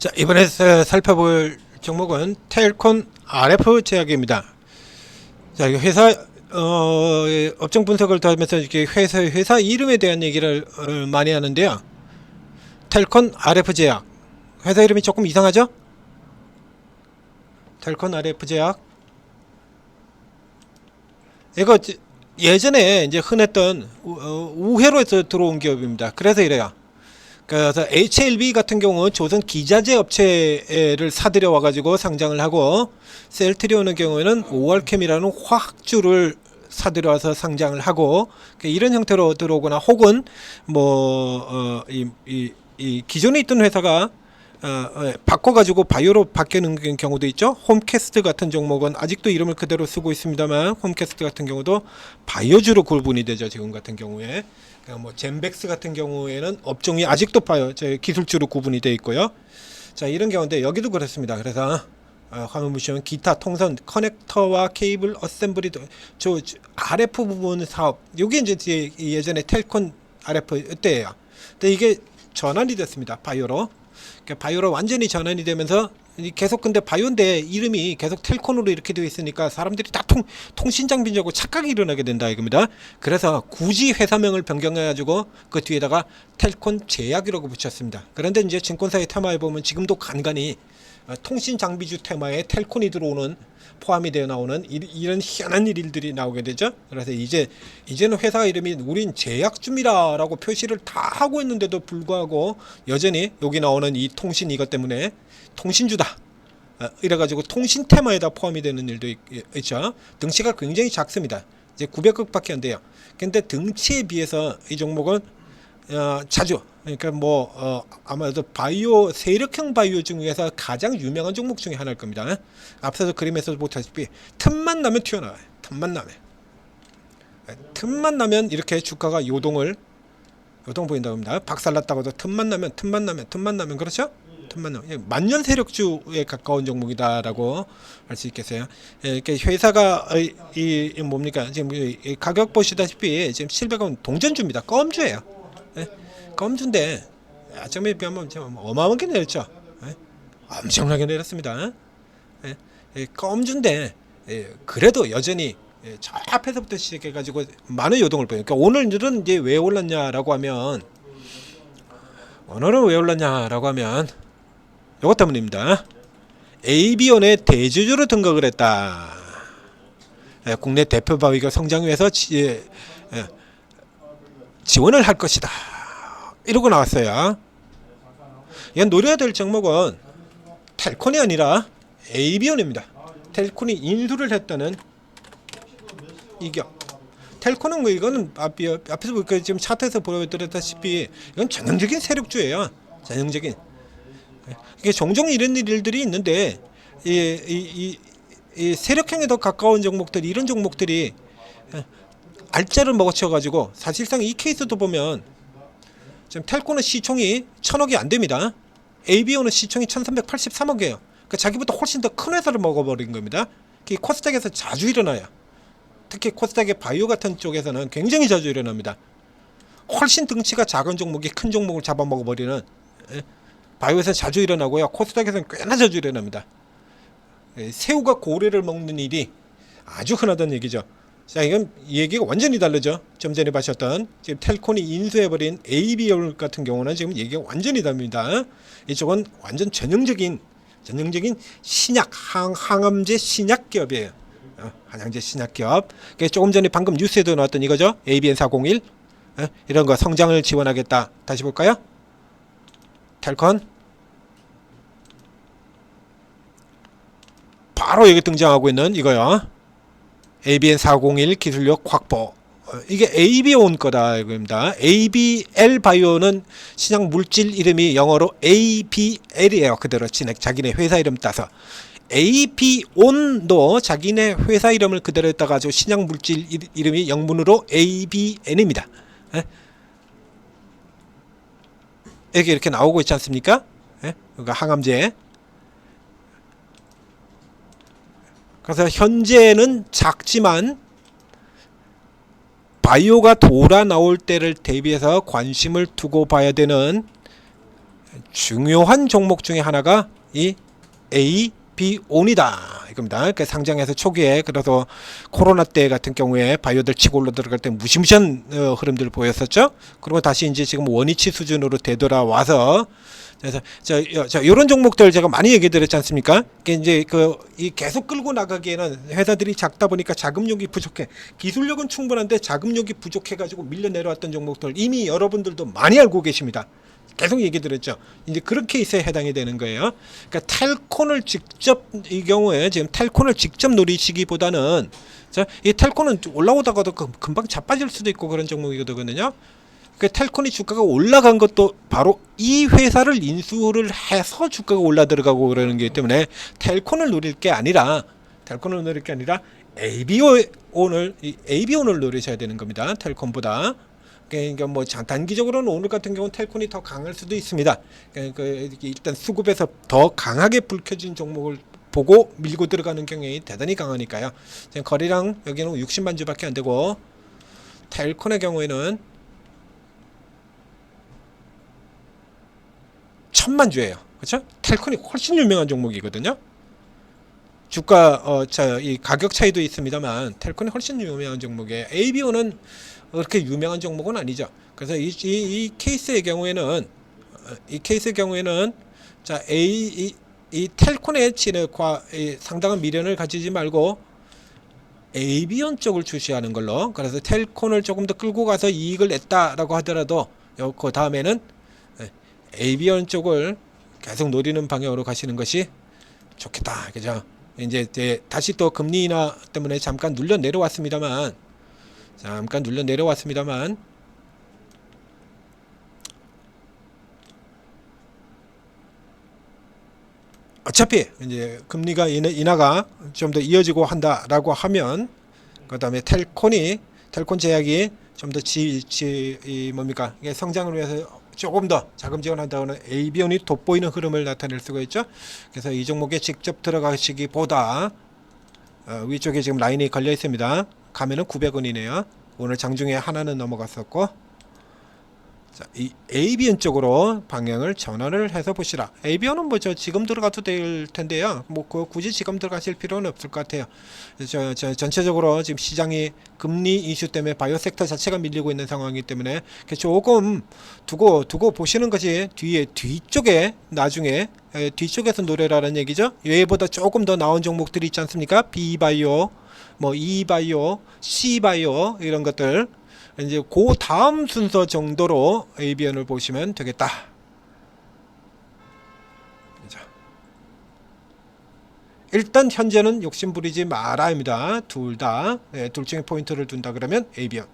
자, 이번에 살펴볼 종목은 텔콘 RF 제약입니다. 자, 회사 업종 분석을 하면서 이렇게 회사 이름에 대한 얘기를 많이 하는데요. 텔콘 RF 제약 회사 이름이 조금 이상하죠? 텔콘 RF 제약 이거 예전에 이제 흔했던 우회로 해서 들어온 기업입니다. 그래서 이래요. 그래서 HLB 같은 경우 조선 기자재 업체를 사들여 와가지고 상장을 하고, 셀트리온의 경우에는 오알캠이라는 화학주를 사들여 와서 상장을 하고, 이런 형태로 들어오거나, 혹은 이 기존에 있던 회사가 바꿔가지고 바이오로 바뀌는 경우도 있죠. 홈캐스트 같은 종목은 아직도 이름을 그대로 쓰고 있습니다만, 홈캐스트 같은 경우도 바이오주로 구분이 되죠. 지금 같은 경우에 뭐 젠백스 같은 경우에는 업종이 아직도 기술주로 구분이 되어 있고요. 자, 이런 경우인데 여기도 그렇습니다. 그래서 화면 보시면 기타 통선 커넥터와 케이블 어셈블리, 저 RF 부분 사업, 이게 이제 예전에 텔콘 RF 때예요. 근데 이게 전환이 됐습니다. 바이오로. 바이오로 완전히 전환이 되면서 계속, 근데 바이오인데 이름이 계속 텔콘으로 이렇게 되어 있으니까 사람들이 다 통신장비인 줄 알고 착각이 일어나게 된다 이겁니다. 그래서 굳이 회사명을 변경해 가지고 그 뒤에다가 텔콘 제약이라고 붙였습니다. 그런데 이제 증권사의 테마에 보면 지금도 간간히 통신장비주 테마에 텔콘이 들어오는, 포함이 되어 나오는 이런 희한한 일들이 나오게 되죠. 그래서 이제는 회사 이름이 우린 제약주미라라고 표시를 다 하고 있는데도 불구하고 여전히 여기 나오는 이 통신, 이것 때문에 통신주다 이래가지고 통신 테마에다 포함이 되는 일도 있죠. 등치가 굉장히 작습니다. 이제 900억밖에 안 돼요. 근데 등치에 비해서 이 종목은 자주, 그러니까 아마도 바이오, 세력형 바이오 중에서 가장 유명한 종목 중에 하나일 겁니다. 앞서서 그림에서도 보다시피 틈만 나면 튀어나와요. 틈만 나면 이렇게 주가가 요동 보인다고 합니다. 박살났다고 해도 틈만 나면, 그렇죠? 틈만 나면 만년 세력주에 가까운 종목이다라고 할 수 있겠어요. 이렇게 회사가 뭡니까? 지금 가격 보시다시피 지금 700원 동전주입니다. 껌주예요. 껌주인데 아점에 비하면 어마어마하게 내렸죠. 엄청나게 내렸습니다. 껌주인데 그래도 여전히 저 앞에서부터 시작해가지고 많은 요동을 보여요. 그러니까 오늘은 이제 왜 올랐냐라고 하면, 이것 때문입니다. AB온의 대주주로 등극을 했다. 국내 대표 바이오 성장 위해서 지원을 할 것이다. 이러고 나왔어요. 이건 노려야 될 종목은 텔콘이 아니라 AB온입니다. 텔콘이 인수를 했다는 이격. 텔콘은 이거는 앞에서 보니까 지금 차트에서 보여드렸다시피 이건 전형적인 세력주예요. 전형적인. 이게 종종 이런 일들이 있는데 이 세력형에 더 가까운 종목들이, 이런 종목들이 알짜를 먹어치워가지고, 사실상 이 케이스도 보면 지금 텔콘은 시총이 1000억이 안 됩니다. ABO는 시총이 1383억이에요. 그러니까 자기보다 훨씬 더 큰 회사를 먹어버린 겁니다. 코스닥에서 자주 일어나요. 특히 코스닥의 바이오 같은 쪽에서는 굉장히 자주 일어납니다. 훨씬 등치가 작은 종목이 큰 종목을 잡아먹어버리는, 바이오에서 자주 일어나고요. 코스닥에서는 꽤나 자주 일어납니다. 새우가 고래를 먹는 일이 아주 흔하다는 얘기죠. 자, 이건 얘기가 완전히 다르죠. 좀 전에 보셨던 지금 텔콘이 인수해버린 ABO 같은 경우는 지금 얘기가 완전히 다릅니다. 이쪽은 완전 전형적인 신약, 항암제 신약 기업이에요. 한양제 신약 기업. 조금 전에 방금 뉴스에도 나왔던 이거죠. ABN401 이런 거 성장을 지원하겠다. 다시 볼까요? 텔콘 바로 여기 등장하고 있는 이거요. ABN401 기술력 확보. 이게 AB온 거다 이겁니다. ABL 바이오는 신약 물질 이름이 영어로 ABL이에요. 그대로 자기네 회사 이름 따서. AB온도 자기네 회사 이름을 그대로 했다가 가지고 신약 물질 이름이 영문으로 ABN입니다. 이렇게 나오고 있지 않습니까? 그러니까 항암제. 그래서 현재는 작지만 바이오가 돌아 나올 때를 대비해서 관심을 두고 봐야 되는 중요한 종목 중에 하나가 이 AB온이다 이겁니다. 그 상장에서 초기에 그래서 코로나 때 같은 경우에 바이오들 치고 올라 들어갈 때 무시무시한 흐름들을 보였었죠. 그리고 다시 이제 지금 원위치 수준으로 되돌아와서 그래서 이런 종목들 제가 많이 얘기 드렸지 않습니까? 이제 이 계속 끌고 나가기에는 회사들이 작다 보니까 자금력이 부족해. 기술력은 충분한데 자금력이 부족해가지고 밀려 내려왔던 종목들 이미 여러분들도 많이 알고 계십니다. 계속 얘기 드렸죠. 이제 그렇게 있어야 해당이 되는 거예요. 그러니까 텔콘을 직접 이 경우에 지금 텔콘을 직접 노리시기보다는 이 텔콘은 올라오다가도 금방 자빠질 수도 있고 그런 종목이거든요. 그 텔콘이 주가가 올라간 것도 바로 이 회사를 인수를 해서 주가가 올라 들어가고 그러는 게 때문에 텔콘을 노릴 게 아니라 AB온을 노리셔야 되는 겁니다. 텔콘보다. 그러니까 뭐 단기적으로는 오늘 같은 경우는 텔콘이 더 강할 수도 있습니다. 그러니까 일단 수급에서 더 강하게 불켜진 종목을 보고 밀고 들어가는 경향이 대단히 강하니까요. 지금 거래량 여기는 60만 주밖에 안 되고 텔콘의 경우에는 1000만 주예요. 그렇죠? 텔콘이 훨씬 유명한 종목이거든요. 주가 이 가격 차이도 있습니다만 텔콘이 훨씬 유명한 종목이에요. ABO는 그렇게 유명한 종목은 아니죠. 그래서 이 케이스의 경우에는 자 이 텔콘의 상당한 미련을 가지지 말고 AB온 쪽을 주시하는 걸로. 그래서 텔콘을 조금 더 끌고 가서 이익을 냈다라고 하더라도 그 다음에는 AB온 쪽을 계속 노리는 방향으로 가시는 것이 좋겠다. 그죠? 이제 다시 또 금리 인하 때문에 잠깐 눌려 내려왔습니다만 어차피 이제 금리가 인하가 좀 더 이어지고 한다라고 하면 그다음에 텔콘 제약이 좀 더 뭡니까? 이게 성장을 위해서 조금 더 자금 지원한다고는 AB온이 돋보이는 흐름을 나타낼 수가 있죠. 그래서 이 종목에 직접 들어가시기보다 위쪽에 지금 라인이 걸려 있습니다. 가면은 900원이네요. 오늘 장중에 하나는 넘어갔었고, 자, 이 AB온 쪽으로 방향을 전환을 해서 보시라. AB온은 뭐 지금 들어가도 될 텐데요. 뭐 굳이 지금 들어가실 필요는 없을 것 같아요. 전체적으로 지금 시장이 금리 이슈 때문에 바이오 섹터 자체가 밀리고 있는 상황이기 때문에 조금 두고 보시는 것이 뒤쪽에 나중에 뒤쪽에서 노래라는 얘기죠. 얘보다 조금 더 나은 종목들이 있지 않습니까? B바이오, 뭐 E바이오, C바이오 이런 것들. 이제 그 다음 순서 정도로 AB온을 보시면 되겠다. 일단 현재는 욕심 부리지 말아야 합니다. 둘 중에 포인트를 둔다 그러면 AB온.